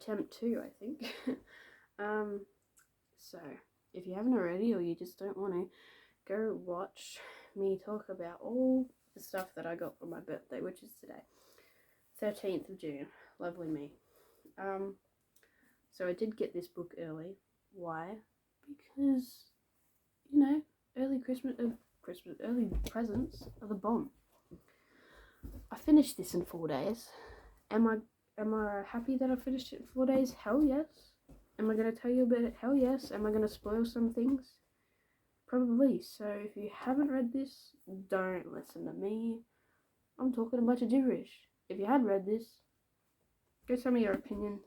attempt 2, I think. So if you haven't already, or you just don't want to, go watch me talk about all the stuff that I got for my birthday, which is today, 13th of June. Lovely me. So I did get this book early. Why? Because, early early presents are the bomb. I finished this in 4 days. Am I happy that I finished it in 4 days? Hell yes. Am I going to tell you about it? Hell yes. Am I going to spoil some things? Probably. So if you haven't read this, don't listen to me. I'm talking a bunch of gibberish. If you had read this, go tell me your opinion.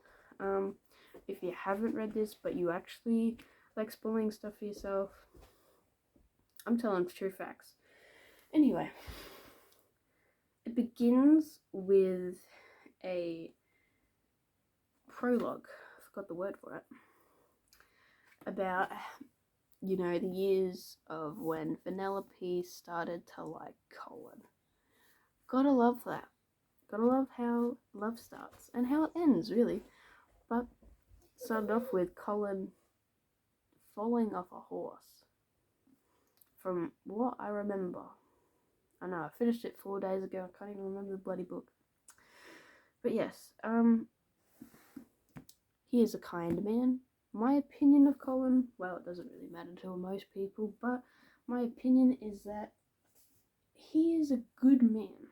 If you haven't read this, but you actually like spoiling stuff for yourself, I'm telling true facts. Anyway, it begins with a prologue, I forgot the word for it, about, the years of when Penelope started to like Colin. Gotta love that. Gotta love how love starts and how it ends, really. But started off with Colin falling off a horse. From what I remember. I know, I finished it 4 days ago. I can't even remember the bloody book. But yes, he is a kind man. My opinion of Colin, well, it doesn't really matter to most people, but my opinion is that he is a good man.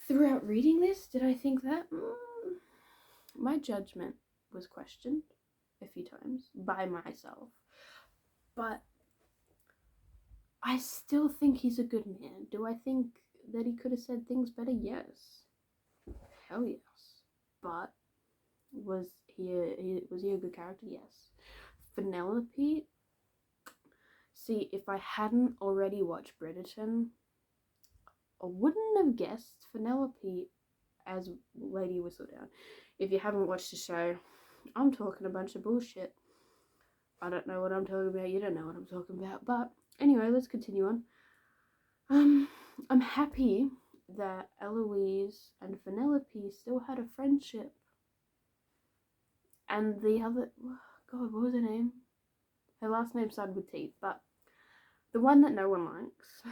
Throughout reading this, did I think that? My judgment was questioned a few times by myself, but I still think he's a good man. Do I think that he could have said things better? Yes. Hell yes. But was he a good character? Yes. Penelope, see, if I hadn't already watched Bridgerton, I wouldn't have guessed Penelope as Lady Whistledown. If you haven't watched the show, I'm talking a bunch of bullshit. I don't know what I'm talking about. You don't know what I'm talking about. But anyway, let's continue on. I'm happy that Eloise and Penelope still had a friendship. And the other, God, what was her name? Her last name started with T, but the one that no one likes,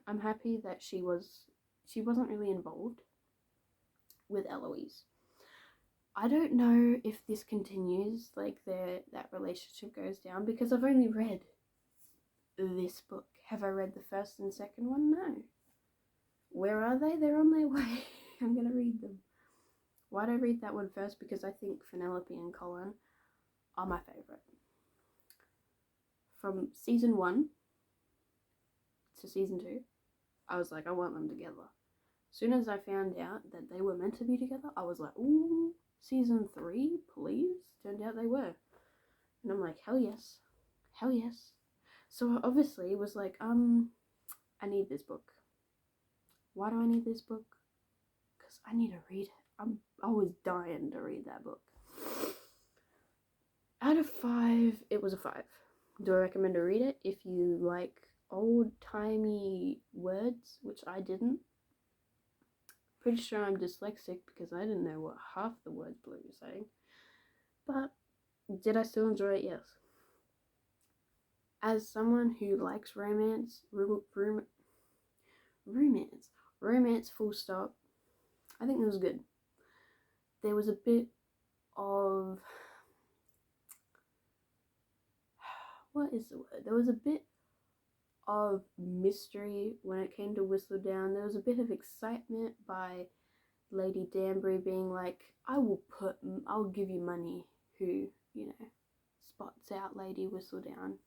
I'm happy that she wasn't really involved with Eloise. I don't know if this continues, like that relationship goes down, because I've only read this book. Have I read the first and second one? No. Where are they? They're on their way. I'm going to read them. Why'd I read that one first? Because I think Penelope and Colin are my favourite. From season 1 to season 2, I was like, I want them together. As soon as I found out that they were meant to be together, I was like, ooh, season 3, please? Turned out they were. And I'm like, hell yes. Hell yes. So obviously it was like, I need this book. Why do I need this book? Because I need to read it. I was dying to read that book. Out of 5, it was a 5. Do I recommend to read it if you like old-timey words, which I didn't? Pretty sure I'm dyslexic because I didn't know what half the words Blue was saying. But did I still enjoy it? Yes. As someone who likes romance full stop, I think it was good. There was a bit of, what is the word? There was a bit of mystery when it came to Whistledown. There was a bit of excitement by Lady Danbury being like, I'll give you money who, spots out Lady Whistledown.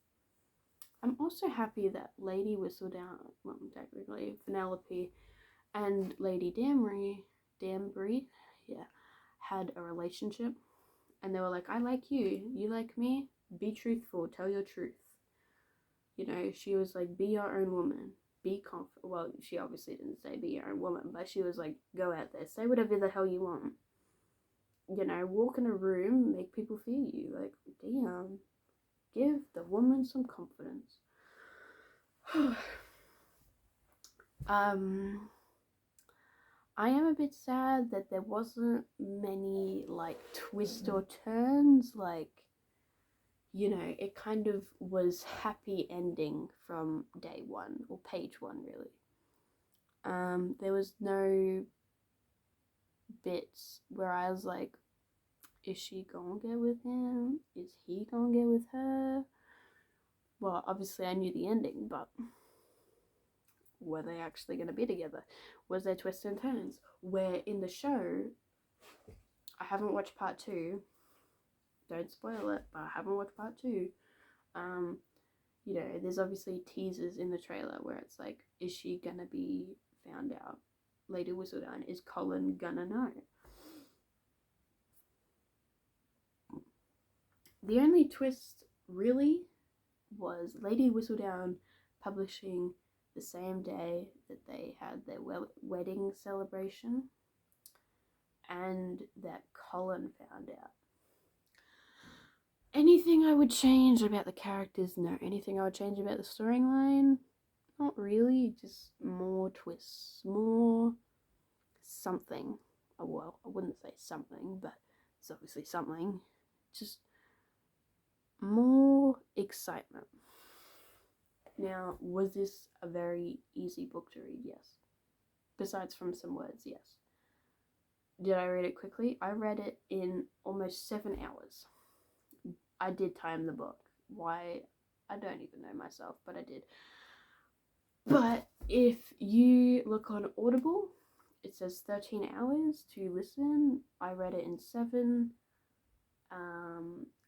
I'm also happy that Lady Whistledown, well, technically Penelope and Lady Danbury, had a relationship, and they were like, I like you, you like me, be truthful, tell your truth. She was like, be your own woman, be confident. Well, she obviously didn't say be your own woman, but she was like, go out there, say whatever the hell you want. Walk in a room, make people fear you. Like, damn, give the woman some confidence. I am a bit sad that there wasn't many like twists or turns, like, you know, it kind of was happy ending from day one, or page one, really. There was no bits where I was like, is she gonna get with him? Is he gonna get with her? Well, obviously I knew the ending, but were they actually gonna be together? Was there twists and turns? Where in the show, I haven't watched part two, don't spoil it, but I haven't watched part two. You know, there's obviously teasers in the trailer where it's like, is she gonna be found out? Lady Whistledown, is Colin gonna know? The only twist really was Lady Whistledown publishing the same day that they had their wedding celebration, and that Colin found out. Anything I would change about the characters? No. Anything I would change about the storyline? Not really. Just more twists, more something. Oh, well, I wouldn't say something, but it's obviously something. Just more excitement. Now, was this a very easy book to read? Yes. Besides from some words, yes. Did I read it quickly? I read it in almost 7 hours. I did time the book. Why? I don't even know myself, but I did. But if you look on Audible, it says 13 hours to listen. I read it in 7.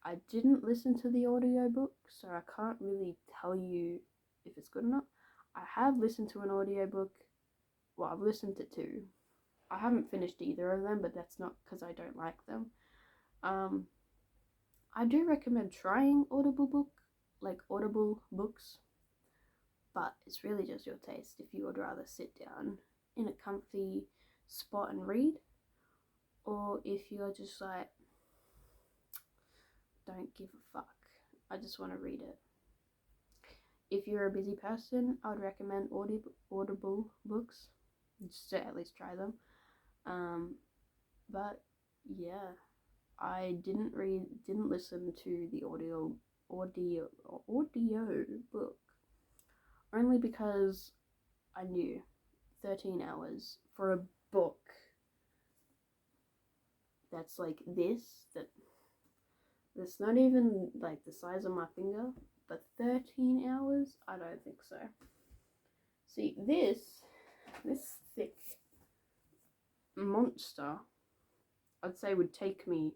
I didn't listen to the audiobook, so I can't really tell you if it's good or not. I have listened to an audiobook. Well, I've listened to 2. I haven't finished either of them, but that's not because I don't like them. I do recommend trying Audible books, but it's really just your taste if you would rather sit down in a comfy spot and read, or if you're just like, don't give a fuck, I just want to read it. If you're a busy person, I would recommend Audible books, just to at least try them. But yeah, I didn't listen to the audio book, only because I knew 13 hours for a book that's like that's not even like the size of my finger, but 13 hours? I don't think so. See, this thick monster, I'd say would take me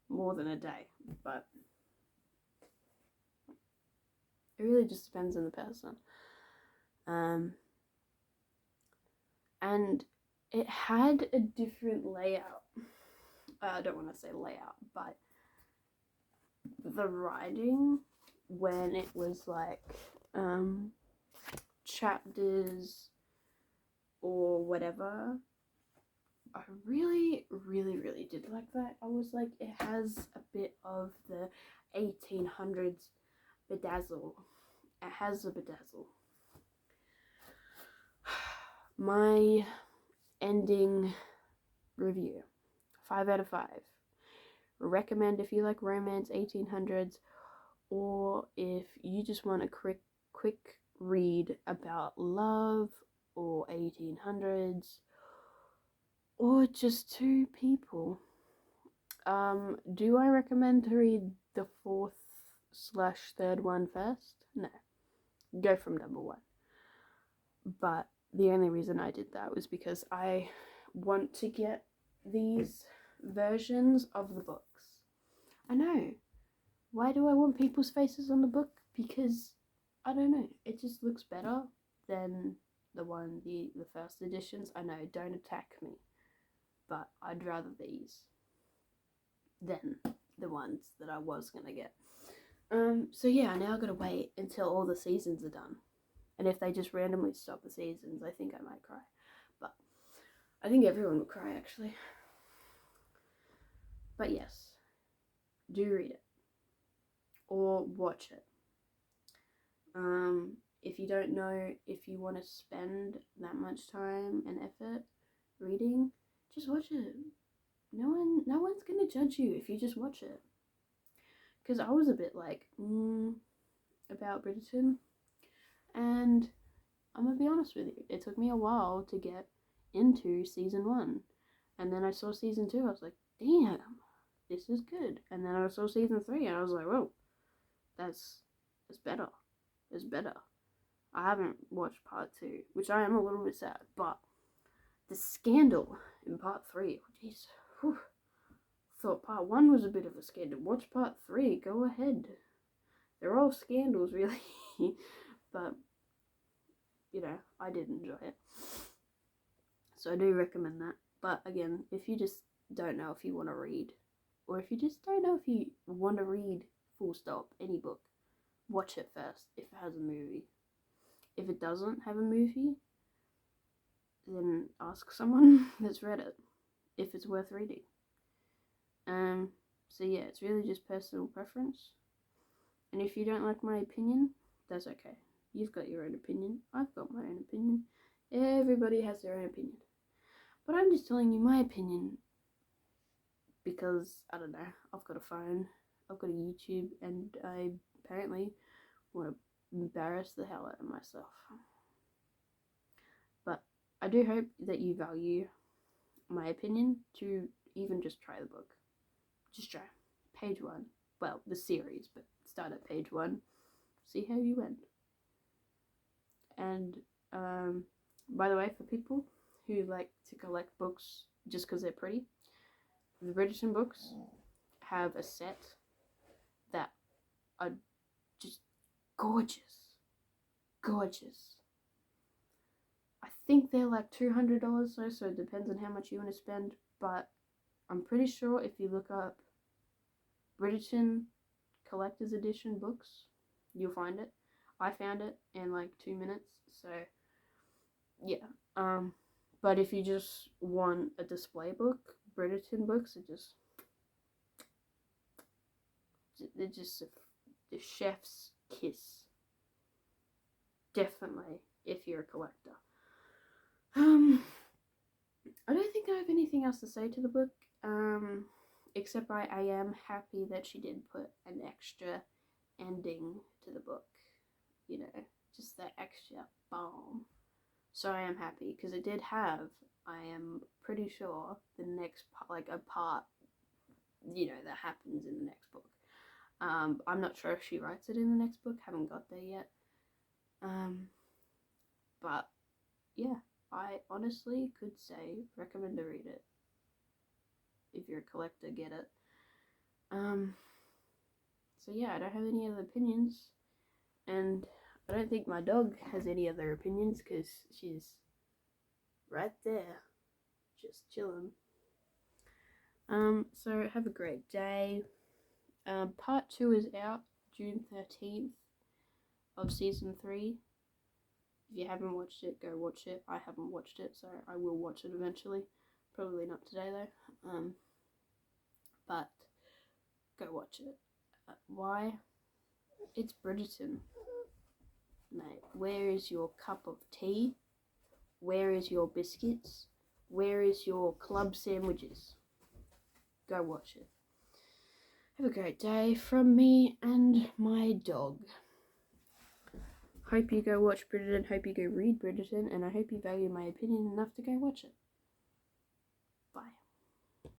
more than a day, but it really just depends on the person. And it had a different layout. I don't want to say layout, but the writing, when it was like chapters or whatever, I really, really, really did like that. I was like, it has a bit of the 1800s bedazzle. It has a bedazzle. My ending review, 5 out of 5. Recommend if you like romance, 1800s, or if you just want a quick read about love or 1800s, or just 2 people. Do I recommend to read the 4th/3rd one first? No. Go from number 1. But the only reason I did that was because I want to get these versions of the books. I know. Why do I want people's faces on the book? Because, I don't know, it just looks better than the first editions. I know, don't attack me. But I'd rather these than the ones that I was gonna get. So yeah, now I've got to wait until all the seasons are done. And if they just randomly stop the seasons, I think I might cry. But I think everyone would cry, actually. But yes, do read it. Or watch it. If you don't know if you want to spend that much time and effort reading, just watch it. No one's gonna judge you if you just watch it. Because I was a bit like, about Bridgerton, and I'm gonna be honest with you, it took me a while to get into season 1, and then I saw season 2, I was like, damn, this is good. And then I saw season 3, and I was like, whoa, that's better. It's better. I haven't watched part 2, which I am a little bit sad, but the scandal in part 3, jeez, thought part 1 was a bit of a scandal. Watch part 3, go ahead. They're all scandals, really. But, you know, I did enjoy it. So I do recommend that. But again, if you just don't know if you want to read, or if you just don't know if you want to read full stop any book, watch it first if it has a movie. If it doesn't have a movie, then ask someone that's read it if it's worth reading. So yeah, it's really just personal preference. And if you don't like my opinion, that's okay. You've got your own opinion. I've got my own opinion. Everybody has their own opinion. But I'm just telling you my opinion because, I don't know, I've got a phone, I've got a YouTube, and I apparently want to embarrass the hell out of myself. But I do hope that you value my opinion to even just try the book. Just try. Page 1. Well, the series, but start at page 1. See how you went. And, by the way, for people who like to collect books just because they're pretty, the Bridgerton books have a set that are just gorgeous. Gorgeous. I think they're like $200 though, so it depends on how much you want to spend, but I'm pretty sure if you look up Bridgerton Collector's Edition books, you'll find it. I found it in like 2 minutes, so yeah. But if you just want a display book, Bridgerton books are they're just the chef's kiss. Definitely, if you're a collector. I don't think I have anything else to say to the book. Except I am happy that she did put an extra ending to the book. You know, just that extra bomb. So I am happy because it did have, I am pretty sure, the next part, like a part, you know, that happens in the next book. I'm not sure if she writes it in the next book. Haven't got there yet. But yeah, I honestly could say recommend to read it. If you're a collector, get it. So yeah, I don't have any other opinions, and I don't think my dog has any other opinions because she's right there, just chilling. So have a great day. Part 2 is out June 13th of season 3. If you haven't watched it, go watch it. I haven't watched it, so I will watch it eventually. Probably not today though. But go watch it. Why? It's Bridgerton. Mate, where is your cup of tea? Where is your biscuits? Where is your club sandwiches? Go watch it. Have a great day from me and my dog. Hope you go watch Bridgerton, hope you go read Bridgerton, and I hope you value my opinion enough to go watch it.